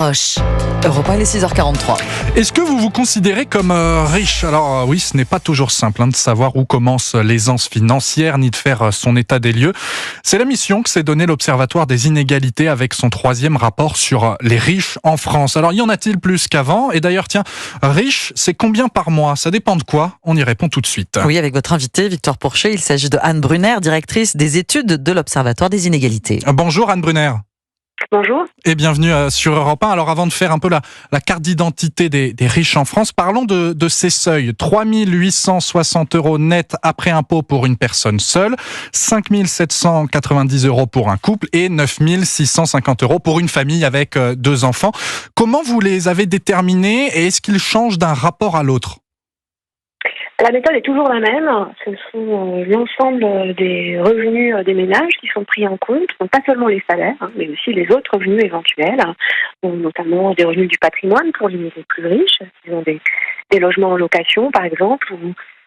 Roche. Europe 1, il est 6h43. Est-ce que vous vous considérez comme riche ? Alors oui, ce n'est pas toujours simple de savoir où commence l'aisance financière ni de faire son état des lieux. C'est la mission que s'est donnée l'Observatoire des inégalités avec son 3e rapport sur les riches en France. Alors y en a-t-il plus qu'avant ? Et d'ailleurs, tiens, riche, c'est combien par mois ? Ça dépend de quoi ? On y répond tout de suite. Oui, avec votre invité, Victor Pourchet, il s'agit de Anne Brunner, directrice des études de l'Observatoire des inégalités. Bonjour Anne Brunner. Bonjour. Et bienvenue sur Europe 1. Alors avant de faire un peu la carte d'identité des riches en France, parlons de ces seuils. 3 860 € net après impôt pour une personne seule, 5 790 € pour un couple et 9 650 € pour une famille avec 2 enfants. Comment vous les avez déterminés et est-ce qu'ils changent d'un rapport à l'autre ? La méthode est toujours la même. Ce sont l'ensemble des revenus des ménages qui sont pris en compte, donc pas seulement les salaires, mais aussi les autres revenus éventuels, donc notamment des revenus du patrimoine pour les plus riches, qui ont des logements en location par exemple,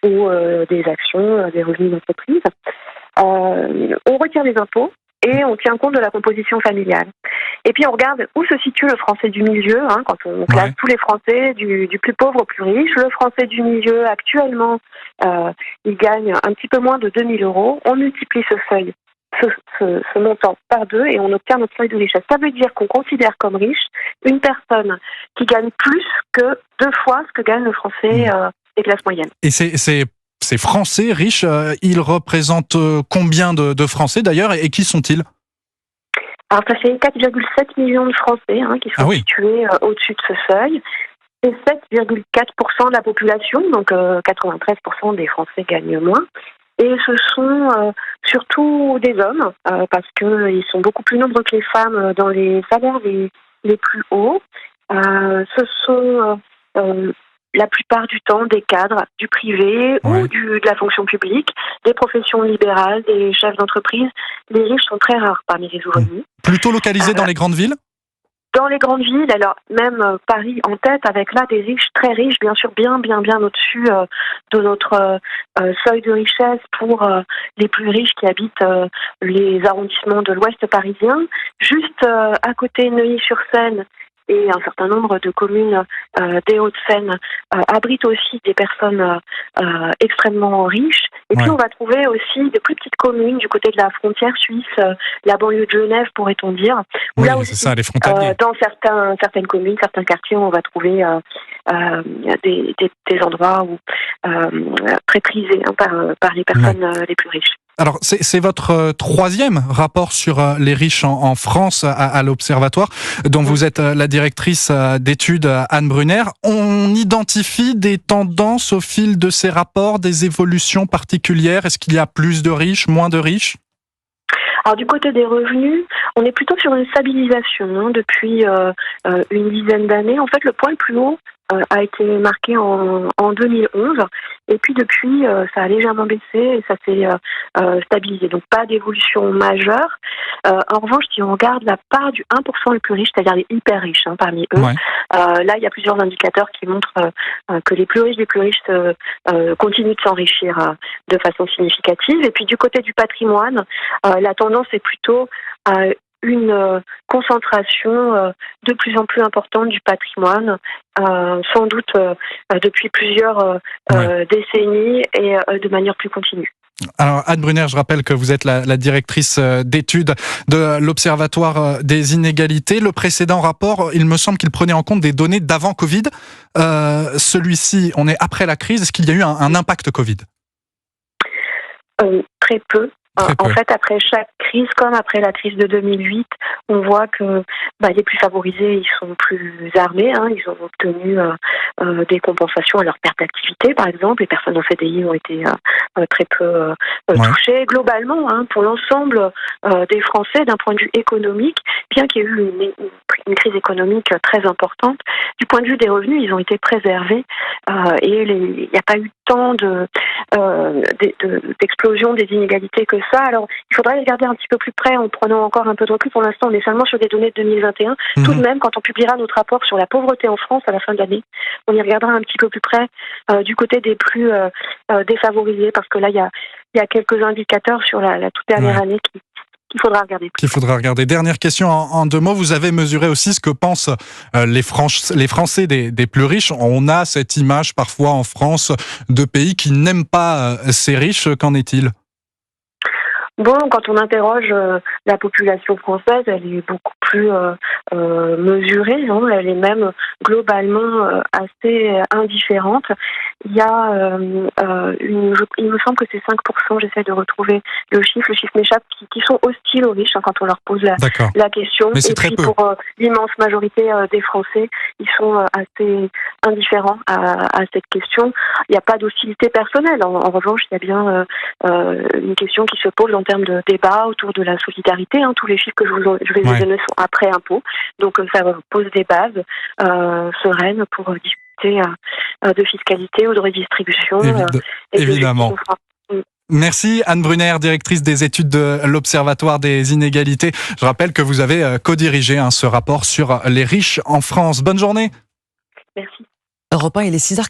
ou des actions, des revenus d'entreprise. On retire les impôts et on tient compte de la composition familiale. Et puis on regarde où se situe le Français du milieu, quand on classe tous les Français du plus pauvre au plus riche. Le Français du milieu, actuellement, il gagne un petit peu moins de 2 000 €. On multiplie ce seuil, ce montant par 2 et on obtient notre seuil de richesse. Ça veut dire qu'on considère comme riche une personne qui gagne plus que 2 fois ce que gagne le Français des classes moyennes. Et ces Français riches, ils représentent combien de Français d'ailleurs et qui sont-ils ? Alors ça fait 4,7 millions de Français qui sont situés au-dessus de ce seuil. C'est 7,4% de la population, donc 93% des Français gagnent moins. Et ce sont surtout des hommes, parce qu'ils sont beaucoup plus nombreux que les femmes dans les salaires les plus hauts. Ce sont la plupart du temps des cadres du privé ou de la fonction publique, des professions libérales, des chefs d'entreprise. Les riches sont très rares parmi les ouvriers. Plutôt localisés dans les grandes villes ? Dans les grandes villes, alors même Paris en tête, avec là des riches très riches, bien sûr bien au-dessus de notre seuil de richesse pour les plus riches qui habitent les arrondissements de l'Ouest parisien. Juste à côté Neuilly-sur-Seine, et un certain nombre de communes des Hauts-de-Seine abritent aussi des personnes extrêmement riches. Et puis on va trouver aussi de plus petites communes du côté de la frontière suisse, la banlieue de Genève pourrait-on dire. Où là aussi, c'est ça, les frontaliers. Dans certaines communes, certains quartiers, on va trouver des endroits où, très prisés par les personnes les plus riches. Alors, c'est votre 3e rapport sur les riches en France à l'Observatoire, dont vous êtes la directrice d'études, Anne Brunner. On identifie des tendances au fil de ces rapports, des évolutions particulières ? Est-ce qu'il y a plus de riches, moins de riches ? Alors du côté des revenus, on est plutôt sur une stabilisation depuis une dizaine d'années. En fait, le point le plus haut a été marqué en 2011 et puis depuis ça a légèrement baissé et ça s'est stabilisé, donc pas d'évolution majeure. En revanche, si on regarde la part du 1% le plus riche, c'est-à-dire les hyper riches parmi eux, là il y a plusieurs indicateurs qui montrent que les plus riches continuent de s'enrichir de façon significative. Et puis du côté du patrimoine, la tendance est plutôt une concentration de plus en plus importante du patrimoine, sans doute depuis plusieurs décennies et de manière plus continue. Alors Anne Brunner, je rappelle que vous êtes la directrice d'études de l'Observatoire des inégalités. Le précédent rapport, il me semble qu'il prenait en compte des données d'avant Covid. Celui-ci, on est après la crise. Est-ce qu'il y a eu un impact Covid ? Très peu. En fait, après chaque crise, comme après la crise de 2008, on voit que les plus favorisés, ils sont plus armés. Ils ont obtenu des compensations à leur perte d'activité, par exemple. Les personnes en CDI ont été très peu touchées. Globalement, pour l'ensemble des Français, d'un point de vue économique, bien qu'il y ait eu une crise économique très importante, du point de vue des revenus, ils ont été préservés et il n'y a pas eu tant d'explosion des inégalités que ça. Alors, il faudrait regarder un petit peu plus près en prenant encore un peu de recul. Pour l'instant, on est seulement sur des données de 2021. Tout de même, quand on publiera notre rapport sur la pauvreté en France à la fin de l'année, on y regardera un petit peu plus près du côté des plus défavorisés, parce que là, il y a quelques indicateurs sur la toute dernière année qu'il faudra regarder plus. Qu'il faudra regarder. Dernière question en 2 mots. Vous avez mesuré aussi ce que pensent les Français des plus riches. On a cette image parfois en France de pays qui n'aiment pas ces riches. Qu'en est-il ? Bon, quand on interroge la population française, elle est beaucoup plus mesurée, non ? Elle est même globalement assez indifférente. Il y a il me semble que c'est 5%, j'essaie de retrouver le chiffre m'échappe, qui sont hostiles aux riches quand on leur pose la question. Mais c'est et très puis peu. pour l'immense majorité des Français, ils sont assez indifférents à cette question. Il n'y a pas d'hostilité personnelle. En revanche, il y a bien une question qui se pose en termes de débat autour de la solidarité. Tous les chiffres que je vais vous donner sont après impôt. Donc ça pose des bases sereines pour discuter de fiscalité ou de redistribution. Évidemment. Merci Anne Brunner, directrice des études de l'Observatoire des inégalités. Je rappelle que vous avez co-dirigé ce rapport sur les riches en France. Bonne journée. Merci. Europe 1, il est 6h.